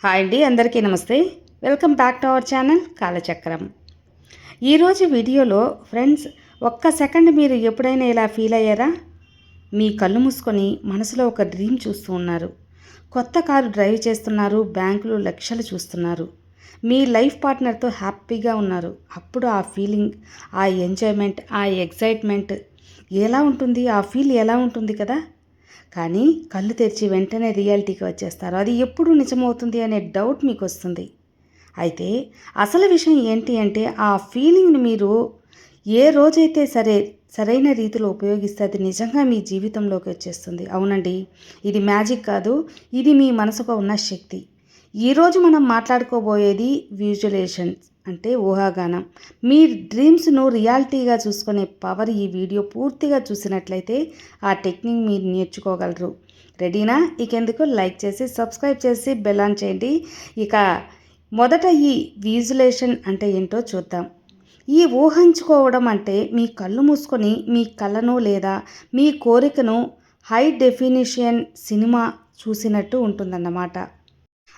Hi అండి, అందరికీ నమస్తే. Welcome back to our channel Kalachakram. ఈరోజు వీడియోలో ఫ్రెండ్స్, ఒక్క సెకండ్ మీరు ఎప్పుడైనా ఇలా ఫీల్ అయ్యారా? మీ కళ్ళు మూసుకొని మనసులో ఒక డ్రీమ్ చూస్తూ ఉన్నారు. కొత్త కారు డ్రైవ్ చేస్తున్నారు, బ్యాంకులో లక్షలు చూస్తున్నారు, మీ లైఫ్ పార్ట్నర్తో హ్యాపీగా ఉన్నారు. అప్పుడు ఆ ఫీలింగ్, ఆ ఎంజాయ్మెంట్, ఆ ఎక్సైట్మెంట్ ఎలా ఉంటుంది? ఆ ఫీల్ ఎలా ఉంటుంది కదా? కానీ కళ్ళు తెరిచి వెంటనే రియాలిటీకి వచ్చేస్తారు. అది ఎప్పుడు నిజమవుతుంది అనే డౌట్ మీకు వస్తుంది. అయితే అసలు విషయం ఏంటి అంటే, ఆ ఫీలింగ్ని మీరు ఏ రోజైతే సరైన రీతిలో ఉపయోగిస్తే అది నిజంగా మీ జీవితంలోకి వచ్చేస్తుంది. అవునండి, ఇది మ్యాజిక్ కాదు, ఇది మీ మనసుకు ఉన్న శక్తి. ఈరోజు మనం మాట్లాడుకోబోయేది విజువలైజేషన్, అంటే ఊహాగానం. మీ డ్రీమ్స్ను రియాలిటీగా చూసుకునే పవర్. ఈ వీడియో పూర్తిగా చూసినట్లయితే ఆ టెక్నిక్ మీరు నేర్చుకోగలరు. రెడీనా? ఇకెందుకు, లైక్ చేసి సబ్స్క్రైబ్ చేసి బెల్ ఆన్ చేయండి. ఇక మొదట ఈ విజువలైజేషన్ అంటే ఏంటో చూద్దాం. ఈ ఊహించుకోవడం అంటే మీ కళ్ళు మూసుకొని మీ కళను లేదా మీ కోరికను హై డెఫినిషన్ సినిమా చూసినట్టు ఉంటుందన్నమాట.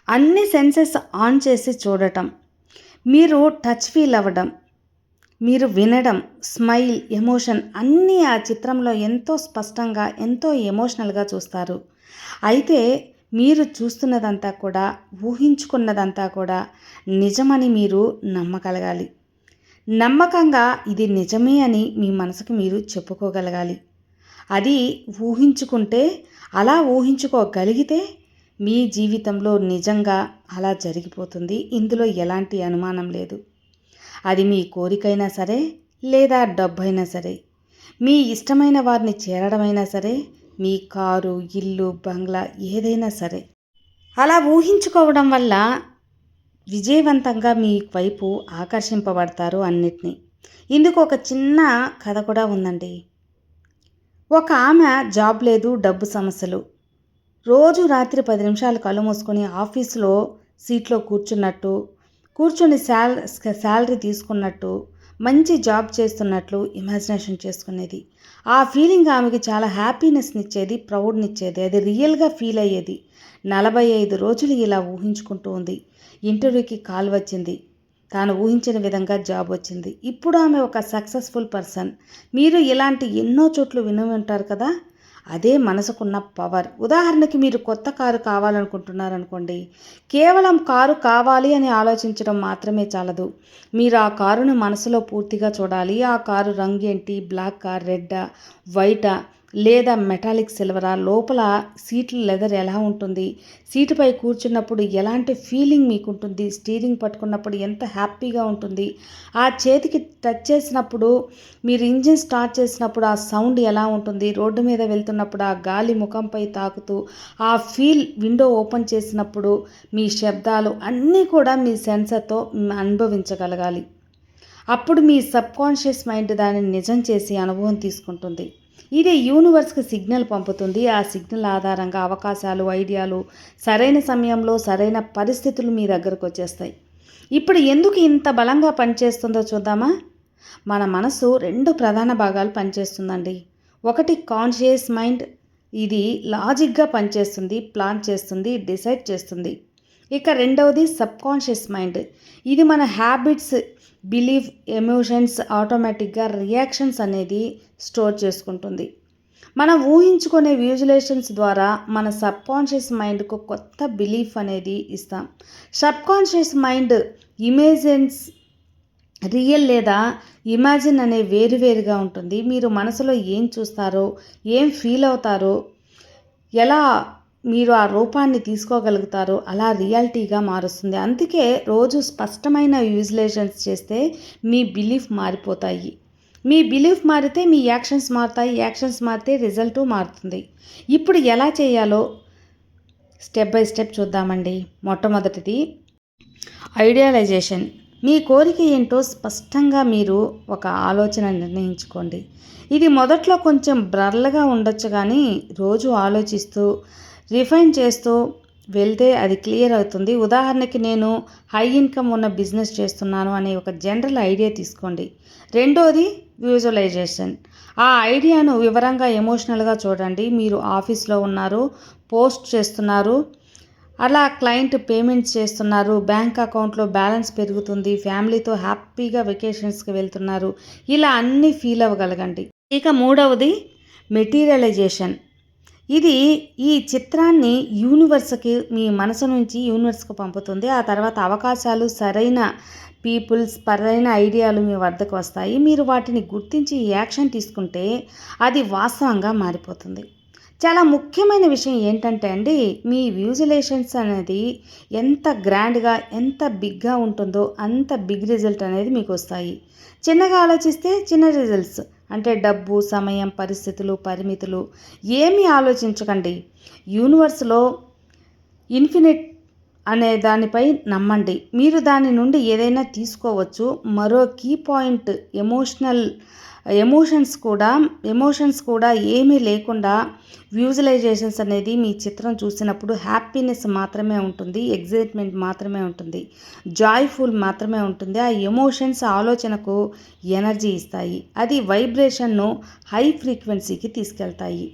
అన్ని సెన్సెస్ ఆన్ చేసి చూడటం, మీరు టచ్ ఫీల్ అవ్వడం, మీరు వినడం, స్మైల్, ఎమోషన్ అన్నీ ఆ చిత్రంలో ఎంతో స్పష్టంగా, ఎంతో ఎమోషనల్గా చూస్తారు. అయితే మీరు చూస్తున్నదంతా కూడా, ఊహించుకున్నదంతా కూడా నిజమని మీరు నమ్మగలగాలి. నమ్మకంగా ఇది నిజమే అని మీ మనసుకు మీరు చెప్పుకోగలగాలి. అది ఊహించుకుంటే, అలా ఊహించుకోగలిగితే మీ జీవితంలో నిజంగా అలా జరిగిపోతుంది. ఇందులో ఎలాంటి అనుమానం లేదు. అది మీ కోరికైనా సరే, లేదా డబ్బైనా సరే, మీ ఇష్టమైన వారిని చేరడమైనా సరే, మీ కారు, ఇల్లు, బంగ్లా ఏదైనా సరే. అలా ఊహించుకోవడం వల్ల విజయవంతంగా మీ వైపు ఆకర్షింపబడతారు అన్నిటినీ. ఇందుకు ఒక చిన్న కథ కూడా ఉందండి. ఒక ఆమె జాబ్ లేదు, డబ్బు సమస్యలు. రోజు రాత్రి 10 నిమిషాలు కళ్ళు మూసుకొని ఆఫీసులో సీట్లో కూర్చొని శాలరీ తీసుకున్నట్టు, మంచి జాబ్ చేస్తున్నట్లు ఇమాజినేషన్ చేసుకునేది. ఆ ఫీలింగ్ ఆమెకి చాలా హ్యాపీనెస్నిచ్చేది, ప్రౌడ్నిచ్చేది. అది రియల్గా ఫీల్ అయ్యేది. 45 రోజులు ఇలా ఊహించుకుంటూ ఉంది. ఇంటర్వ్యూకి కాల్ వచ్చింది. తాను ఊహించిన విధంగా జాబ్ వచ్చింది. ఇప్పుడు ఆమె ఒక సక్సెస్ఫుల్ పర్సన్. మీరు ఇలాంటి ఎన్నో చోట్ల విని ఉంటారు కదా. అదే మనసుకున్న పవర్. ఉదాహరణకి, మీరు కొత్త కారు కావాలనుకుంటున్నారనుకోండి. కేవలం కారు కావాలి అని ఆలోచించడం మాత్రమే చాలదు. మీరు ఆ కారును మనసులో పూర్తిగా చూడాలి. ఆ కారు రంగు ఏంటి? బ్లాకా, రెడ్డా, వైటా, లేదా మెటాలిక్ సిల్వరా? లోపల సీట్లు లెదర్ ఎలా ఉంటుంది? సీటుపై కూర్చున్నప్పుడు ఎలాంటి ఫీలింగ్ మీకు ఉంటుంది? స్టీరింగ్ పట్టుకున్నప్పుడు ఎంత హ్యాపీగా ఉంటుంది? ఆ చేతికి టచ్ చేసినప్పుడు, మీరు ఇంజిన్ స్టార్ట్ చేసినప్పుడు ఆ సౌండ్ ఎలా ఉంటుంది? రోడ్డు మీద వెళ్తున్నప్పుడు ఆ గాలి ముఖంపై తాకుతూ, ఆ ఫీల్, విండో ఓపెన్ చేసినప్పుడు మీ శబ్దాలు అన్నీ కూడా మీ సెన్సర్తో అనుభవించగలగాలి. అప్పుడు మీ సబ్కాన్షియస్ మైండ్ దానిని నిజం చేసి అనుభవం తీసుకుంటుంది. ఇది యూనివర్స్కి సిగ్నల్ పంపుతుంది. ఆ సిగ్నల్ ఆధారంగా అవకాశాలు, ఐడియాలు సరైన సమయంలో, సరైన పరిస్థితులు మీ దగ్గరకు వచ్చేస్తాయి. ఇప్పుడు ఎందుకు ఇంత బలంగా పనిచేస్తుందో చూద్దామా? మన మనసు 2 ప్రధాన భాగాలు పనిచేస్తుందండి. ఒకటి కాన్షియస్ మైండ్. ఇది లాజిక్గా పనిచేస్తుంది, ప్లాన్ చేస్తుంది, డిసైడ్ చేస్తుంది. ఇక రెండవది సబ్కాన్షియస్ మైండ్. ఇది మన హ్యాబిట్స్, బిలీఫ్, ఎమోషన్స్, ఆటోమేటిక్గా రియాక్షన్స్ అనేది స్టోర్ చేసుకుంటుంది. మనం ఊహించుకునే విజువలైజేషన్స్ ద్వారా మన సబ్కాన్షియస్ మైండ్కు కొత్త బిలీఫ్ అనేది ఇస్తాం. సబ్కాన్షియస్ మైండ్ ఇమేజెన్స్, రియల్ లేదా ఇమాజిన్ అనే వేరువేరుగా ఉంటుంది. మీరు మనసులో ఏం చూస్తారో, ఏం ఫీల్ అవుతారో, ఎలా మీరు ఆ రూపాన్ని తీసుకోగలుగుతారో అలా రియాలిటీగా మారుస్తుంది. అందుకే రోజు స్పష్టమైన విజువలైజేషన్స్ చేస్తే మీ బిలీఫ్ మారిపోతాయి. మీ బిలీఫ్ మారితే మీ యాక్షన్స్ మారుతాయి. యాక్షన్స్ మారితే రిజల్ట్ మారుతుంది. ఇప్పుడు ఎలా చేయాలో స్టెప్ బై స్టెప్ చూద్దామండి. మొట్టమొదటిది ఐడియలైజేషన్. మీ కోరిక ఏంటో స్పష్టంగా మీరు ఒక ఆలోచన నిర్ణయించుకోండి. ఇది మొదట్లో కొంచెం బ్లర్గా ఉండొచ్చు, కానీ రోజు ఆలోచిస్తూ రిఫైన్ చేస్తూ వెళ్తే అది క్లియర్ అవుతుంది. ఉదాహరణకి, నేను హై ఇన్కమ్ ఉన్న బిజినెస్ చేస్తున్నాను అనే ఒక జనరల్ ఐడియా తీసుకోండి. రెండోది విజువలైజేషన్. ఆ ఐడియాను వివరంగా, ఎమోషనల్గా చూడండి. మీరు ఆఫీస్లో ఉన్నారు, పోస్ట్ చేస్తున్నారు, అలా క్లయింట్ పేమెంట్స్ చేస్తున్నారు, బ్యాంక్ అకౌంట్లో బ్యాలెన్స్ పెరుగుతుంది, ఫ్యామిలీతో హ్యాపీగా వెకేషన్స్కి వెళ్తున్నారు, ఇలా అన్నీ ఫీల్ అవ్వగలగండి. ఇక మూడవది మెటీరియలైజేషన్. ఇది ఈ చిత్రాన్ని యూనివర్స్కి, మీ మనసు నుంచి యూనివర్స్కి పంపుతుంది. ఆ తర్వాత అవకాశాలు, సరైన పీపుల్స్, సరైన ఐడియాలు మీ వద్దకు వస్తాయి. మీరు వాటిని గుర్తించి యాక్షన్ తీసుకుంటే అది వాస్తవంగా మారిపోతుంది. చాలా ముఖ్యమైన విషయం ఏంటంటే అండి, మీ విజువలైజేషన్స్ అనేది ఎంత గ్రాండ్గా, ఎంత బిగ్గా ఉంటుందో అంత బిగ్ రిజల్ట్ అనేది మీకు వస్తాయి. చిన్నగా ఆలోచిస్తే చిన్న రిజల్ట్స్, అంటే డబ్బు, సమయం, పరిస్థితులు, పరిమితులు ఏమీ ఆలోచించకండి. యూనివర్స్లో ఇన్ఫినిట్ అనే దానిపై నమ్మండి. మీరు దాని నుండి ఏదైనా తీసుకోవచ్చు. మరో కీ పాయింట్, ఎమోషన్స్ కూడా ఏమీ లేకుండా విజువలైజేషన్స్ అనేది మీ చిత్రం చూసినప్పుడు హ్యాపీనెస్ మాత్రమే ఉంటుంది, ఎగ్జైట్మెంట్ మాత్రమే ఉంటుంది, జాయ్ఫుల్ మాత్రమే ఉంటుంది. ఆ ఎమోషన్స్ ఆలోచనకు ఎనర్జీ ఇస్తాయి. అది వైబ్రేషన్ను హై ఫ్రీక్వెన్సీకి తీసుకెళ్తాయి.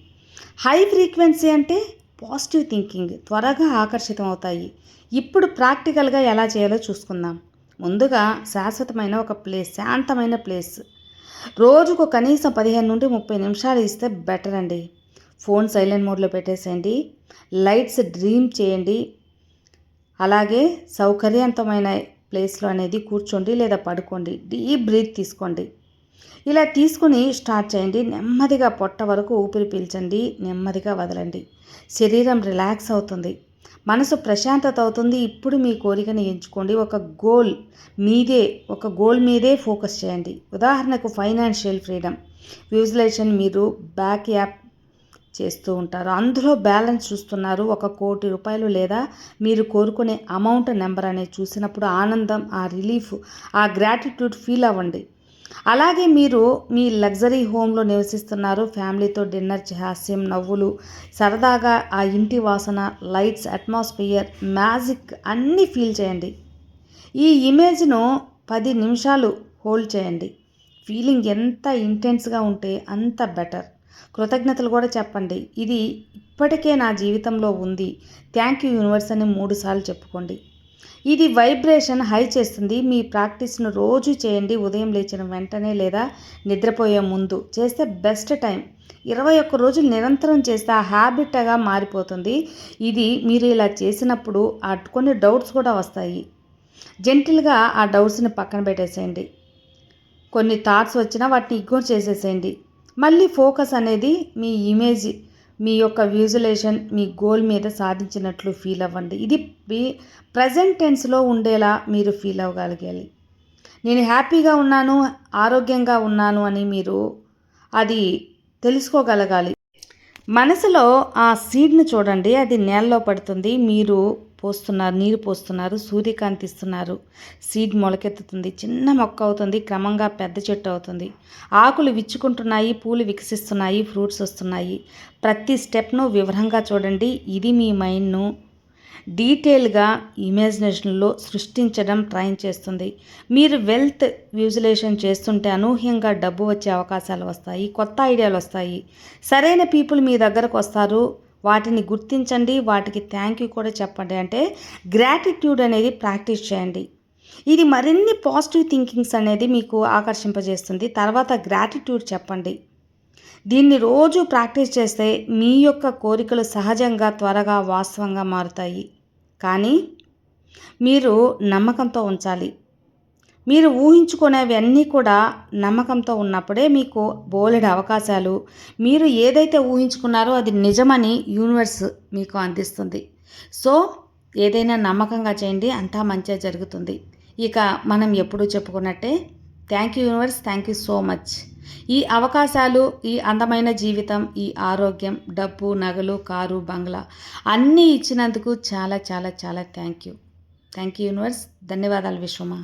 హై ఫ్రీక్వెన్సీ అంటే పాజిటివ్ థింకింగ్, త్వరగా ఆకర్షితం అవుతాయి. ఇప్పుడు ప్రాక్టికల్గా ఎలా చేయాలో చూసుకుందాం. ముందుగా శాశ్వతమైన ఒక ప్లేస్, శాంతమైన ప్లేస్, రోజుకు కనీసం 15 నుండి 30 నిమిషాలు ఇస్తే బెటర్ అండి. ఫోన్ సైలెంట్ మోడ్లో పెట్టేసేయండి, లైట్స్ డ్రీమ్ చేయండి. అలాగే సౌకర్యవంతమైన ప్లేస్లో అనేది కూర్చోండి లేదా పడుకోండి. డీప్ బ్రీత్ తీసుకోండి. ఇలా తీసుకుని స్టార్ట్ చేయండి. నెమ్మదిగా పొట్ట వరకు ఊపిరి పీల్చండి, నెమ్మదిగా వదలండి. శరీరం రిలాక్స్ అవుతుంది, మనసు ప్రశాంతత అవుతుంది. ఇప్పుడు మీ కోరికను ఎంచుకోండి. ఒక గోల్ మీదే ఫోకస్ చేయండి. ఉదాహరణకు ఫైనాన్షియల్ ఫ్రీడమ్ విజువలైజేషన్. మీరు బ్యాక్ యాప్ చేస్తూ ఉంటారు, అందులో బ్యాలెన్స్ చూస్తున్నారు. 1 కోటి రూపాయలు లేదా మీరు కోరుకునే అమౌంట్ నెంబర్ అనేది చూసినప్పుడు ఆనందం, ఆ రిలీఫ్, ఆ గ్రాటిట్యూడ్ ఫీల్ అవ్వండి. అలాగే మీరు మీ లగ్జరీ హోమ్లో నివసిస్తున్నారు, ఫ్యామిలీతో డిన్నర్, హాస్యం, నవ్వులు, సరదాగా ఆ ఇంటి వాసన, లైట్స్, అట్మాస్ఫియర్, మ్యాజిక్ అన్నీ ఫీల్ చేయండి. ఈ ఇమేజ్ను 10 నిమిషాలు హోల్డ్ చేయండి. ఫీలింగ్ ఎంత ఇంటెన్స్గా ఉంటే అంత బెటర్. కృతజ్ఞతలు కూడా చెప్పండి. ఇది ఇప్పటికే నా జీవితంలో ఉంది, థ్యాంక్ యూ యూనివర్స్ అని 3 సార్లు చెప్పుకోండి. ఇది వైబ్రేషన్ హై చేస్తుంది. మీ ప్రాక్టీస్ను రోజు చేయండి. ఉదయం లేచిన వెంటనే లేదా నిద్రపోయే ముందు చేస్తే బెస్ట్ టైం. 21 రోజులు నిరంతరం చేస్తే ఆ హ్యాబిట్గా మారిపోతుంది. ఇది మీరు ఇలా చేసినప్పుడు కొన్ని డౌట్స్ కూడా వస్తాయి. జెంటిల్గా ఆ డౌట్స్ని పక్కన పెట్టేసేయండి. కొన్ని థాట్స్ వచ్చినా వాటిని ఇగ్నోర్ చేసేసేయండి. మళ్ళీ ఫోకస్ అనేది మీ ఇమేజ్, మీ యొక్క విజువలైజేషన్, మీ గోల్ మీద సాధించినట్లు ఫీల్ అవ్వండి. ఇది ప్రజెంట్ టెన్స్లో ఉండేలా మీరు ఫీల్ అవ్వగలగాలి. నేను హ్యాపీగా ఉన్నాను, ఆరోగ్యంగా ఉన్నాను అని మీరు అది తెలుసుకోగలగాలి. మనసులో ఆ సీడ్ను చూడండి, అది నేలలో పడుతుంది. మీరు నీరు పోస్తున్నారు, సూర్యకాంతి ఇస్తున్నారు, సీడ్ మొలకెత్తుతుంది, చిన్న మొక్క అవుతుంది, క్రమంగా పెద్ద చెట్టు అవుతుంది. ఆకులు విచ్చుకుంటున్నాయి, పూలు వికసిస్తున్నాయి, ఫ్రూట్స్ వస్తున్నాయి. ప్రతి స్టెప్ను వివరంగా చూడండి. ఇది మీ మైండ్ను డీటెయిల్గా ఇమాజినేషన్లో సృష్టించడం ట్రైన్ చేస్తుంది. మీరు వెల్త్ విజువలైజేషన్ చేస్తుంటే అనూహ్యంగా డబ్బు వచ్చే అవకాశాలు వస్తాయి, కొత్త ఐడియాలు వస్తాయి, సరైన పీపుల్ మీ దగ్గరకు వస్తారు. వాటిని గుర్తించండి, వాటికి థ్యాంక్ యూ కూడా చెప్పండి. అంటే గ్రాటిట్యూడ్ అనేది ప్రాక్టీస్ చేయండి. ఇది మరిన్ని పాజిటివ్ థింకింగ్స్ అనేది మీకు ఆకర్షింపజేస్తుంది. తర్వాత గ్రాటిట్యూడ్ చెప్పండి. దీన్ని రోజు ప్రాక్టీస్ చేస్తే మీ యొక్క కోరికలు సహజంగా త్వరగా వాస్తవంగా మారుతాయి. కానీ మీరు నమ్మకంతో ఉంచాలి. మీరు ఊహించుకునేవి అన్నీ కూడా నమ్మకంతో ఉన్నప్పుడే మీకు బోలెడు అవకాశాలు, మీరు ఏదైతే ఊహించుకున్నారో అది నిజమని యూనివర్స్ మీకు అందిస్తుంది. సో ఏదైనా నమ్మకంగా చేయండి, అంతా మంచిగా జరుగుతుంది. ఇక మనం ఎప్పుడూ చెప్పుకున్నట్టే thank you universe, thank you so much. ఈ అవకాశాలు, ఈ అందమైన జీవితం, ఈ ఆరోగ్యం, డబ్బు, నగలు, కారు, బంగ్లా అన్నీ ఇచ్చినందుకు చాలా చాలా చాలా థ్యాంక్ యూ యూనివర్స్. ధన్యవాదాలు విశ్వమా.